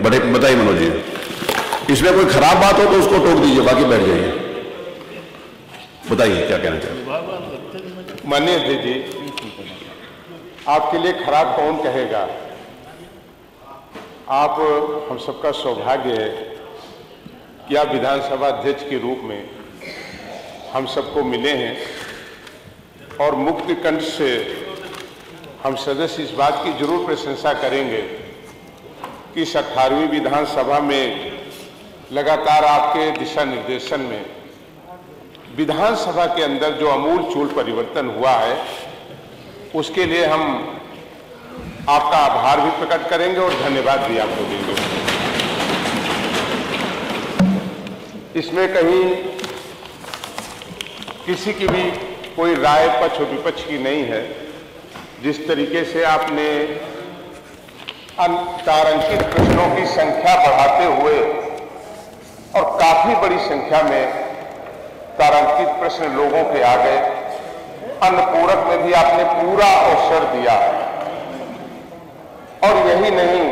बताइए मनोज जी, इसमें कोई खराब बात हो तो उसको टोक दीजिए, बाकी बैठ जाइए। बताइए क्या कहना चाहते। माननीय अध्यक्ष जी, आपके लिए खराब कौन कहेगा। आप हम सबका सौभाग्य है कि आप विधानसभा अध्यक्ष के रूप में हम सबको मिले हैं और मुक्त कंठ से हम सदस्य इस बात की जरूर प्रशंसा करेंगे कि इस 18वीं विधानसभा में लगातार आपके दिशा निर्देशन में विधानसभा के अंदर जो आमूल चूल परिवर्तन हुआ है, उसके लिए हम आपका आभार भी प्रकट करेंगे और धन्यवाद भी आपको देंगे। इसमें कहीं किसी की भी कोई राय पक्ष और विपक्ष की नहीं है। जिस तरीके से आपने तारांकित प्रश्नों की संख्या बढ़ाते हुए और काफी बड़ी संख्या में तारांकित प्रश्न लोगों के आ गए, अनुपूरक में भी आपने पूरा अवसर दिया। और यही नहीं,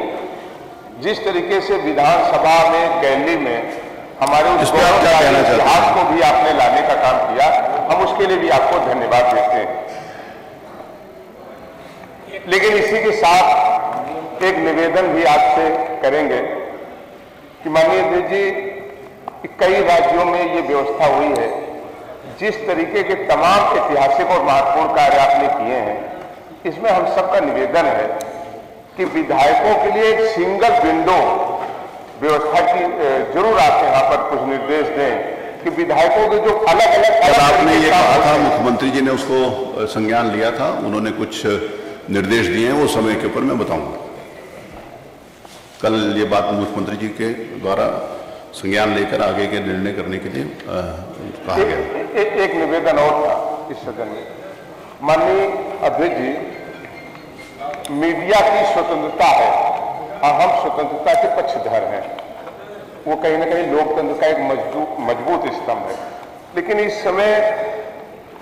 जिस तरीके से विधानसभा में गैलरी में हमारे उस इतिहास को भी आपने लाने का काम किया, हम उसके लिए भी आपको धन्यवाद देते हैं। लेकिन इसी के साथ एक निवेदन भी आपसे करेंगे कि माननीय अध्यक्ष जी, कई राज्यों में ये व्यवस्था हुई है, जिस तरीके के तमाम ऐतिहासिक और महत्वपूर्ण कार्य आपने किए हैं, इसमें हम सबका निवेदन है कि विधायकों के लिए एक सिंगल विंडो व्यवस्था की जरूर आप यहाँ पर कुछ निर्देश दें कि विधायकों के जो अलग अलग आपने ये कहा था, मुख्यमंत्री जी ने उसको संज्ञान लिया था, उन्होंने कुछ निर्देश दिए हैं, वो समय के ऊपर मैं बताऊंगा। कल ये बात मुख्यमंत्री जी के द्वारा संज्ञान लेकर आगे के निर्णय करने के लिए कहा गया। एक निवेदन और था इस सदन में। माननीय अध्यक्ष जी, मीडिया की स्वतंत्रता है और हम स्वतंत्रता के पक्षधर हैं। वो कहीं ना कहीं लोकतंत्र का एक मजबूत स्तंभ है। लेकिन इस समय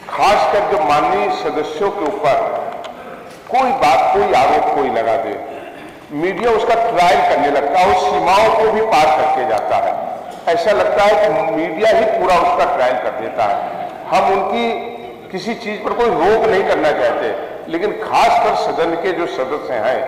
खासकर जो माननीय सदस्यों के ऊपर कोई बात, कोई आरोप कोई लगा दे, मीडिया उसका ट्रायल करने लगता है, उस सीमाओं को भी पार करके जाता है। ऐसा लगता है कि मीडिया ही पूरा उसका ट्रायल कर देता है। हम उनकी किसी चीज पर कोई रोक नहीं करना चाहते, लेकिन खासकर सदन के जो सदस्य हैं,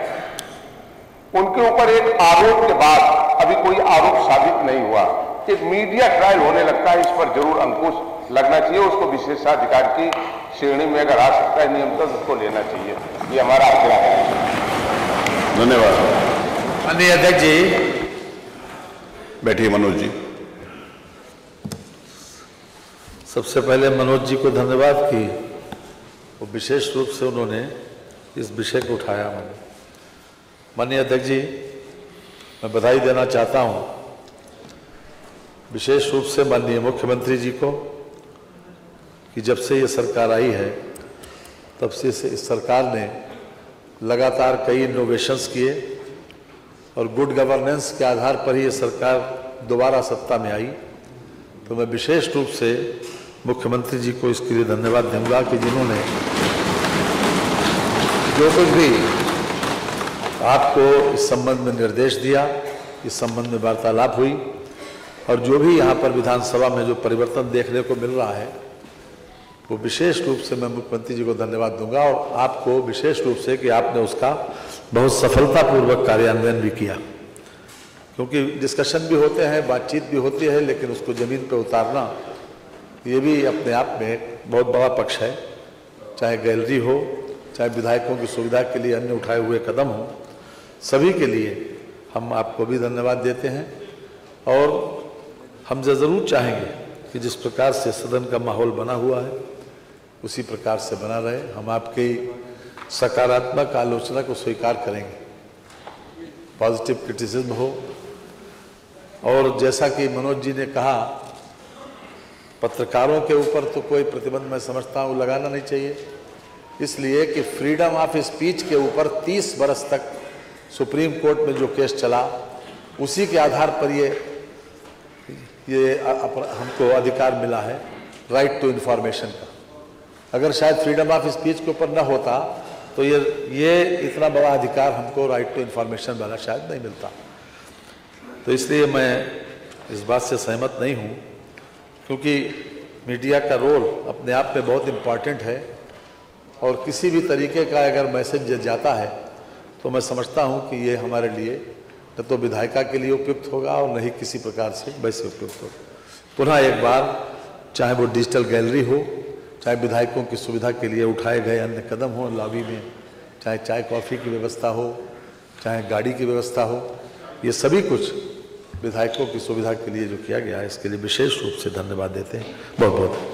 उनके ऊपर एक आरोप के बाद अभी कोई आरोप साबित नहीं हुआ, एक मीडिया ट्रायल होने लगता है। इस पर जरूर अंकुश लगना चाहिए। उसको विशेषाधिकार की श्रेणी में अगर आ सकता है नियंत्रण, तो उसको लेना चाहिए। ये हमारा आग्रह है। धन्यवाद। माननीय अध्यक्ष जी, बैठिए मनोज जी। सबसे पहले मनोज जी को धन्यवाद कि वो विशेष रूप से उन्होंने इस विषय को उठाया। माननीय अध्यक्ष जी, मैं बधाई देना चाहता हूं विशेष रूप से माननीय मुख्यमंत्री जी को कि जब से ये सरकार आई है तब से इस सरकार ने लगातार कई इनोवेशंस किए और गुड गवर्नेंस के आधार पर ही ये सरकार दोबारा सत्ता में आई। तो मैं विशेष रूप से मुख्यमंत्री जी को इसके लिए धन्यवाद दूंगा कि जिन्होंने जो कुछ भी आपको इस संबंध में निर्देश दिया, इस संबंध में वार्तालाप हुई और जो भी यहाँ पर विधानसभा में जो परिवर्तन देखने को मिल रहा है, वो विशेष रूप से मैं मुख्यमंत्री जी को धन्यवाद दूंगा और आपको विशेष रूप से कि आपने उसका बहुत सफलतापूर्वक कार्यान्वयन भी किया। क्योंकि डिस्कशन भी होते हैं, बातचीत भी होती है, लेकिन उसको जमीन पर उतारना ये भी अपने आप में एक बहुत बड़ा पक्ष है। चाहे गैलरी हो, चाहे विधायकों की सुविधा के लिए अन्य उठाए हुए कदम हो, सभी के लिए हम आपको भी धन्यवाद देते हैं। और हम ज़रूर चाहेंगे कि जिस प्रकार से सदन का माहौल बना हुआ है उसी प्रकार से बना रहे। हम आपकी सकारात्मक आलोचना को स्वीकार करेंगे, पॉजिटिव क्रिटिसिज्म हो। और जैसा कि मनोज जी ने कहा, पत्रकारों के ऊपर तो कोई प्रतिबंध मैं समझता हूँ लगाना नहीं चाहिए, इसलिए कि फ्रीडम ऑफ स्पीच के ऊपर 30 बरस तक सुप्रीम कोर्ट में जो केस चला, उसी के आधार पर ये हमको अधिकार मिला है राइट टू इन्फॉर्मेशन का। अगर शायद फ्रीडम ऑफ स्पीच के ऊपर न होता तो ये इतना बड़ा अधिकार हमको राइट टू इन्फॉर्मेशन वाला शायद नहीं मिलता। तो इसलिए मैं इस बात से सहमत नहीं हूँ, क्योंकि मीडिया का रोल अपने आप में बहुत इम्पॉर्टेंट है और किसी भी तरीके का अगर मैसेज जाता है तो मैं समझता हूँ कि ये हमारे लिए न तो विधायिका के लिए उपयुक्त होगा और न ही किसी प्रकार से वैसे उपयुक्त होगा। पुनः एक बार, चाहे वो डिजिटल गैलरी हो, चाहे विधायकों की सुविधा के लिए उठाए गए अन्य कदम हो लॉबी में, चाहे चाय कॉफ़ी की व्यवस्था हो, चाहे गाड़ी की व्यवस्था हो, ये सभी कुछ विधायकों की सुविधा के लिए जो किया गया है, इसके लिए विशेष रूप से धन्यवाद देते हैं। बहुत बहुत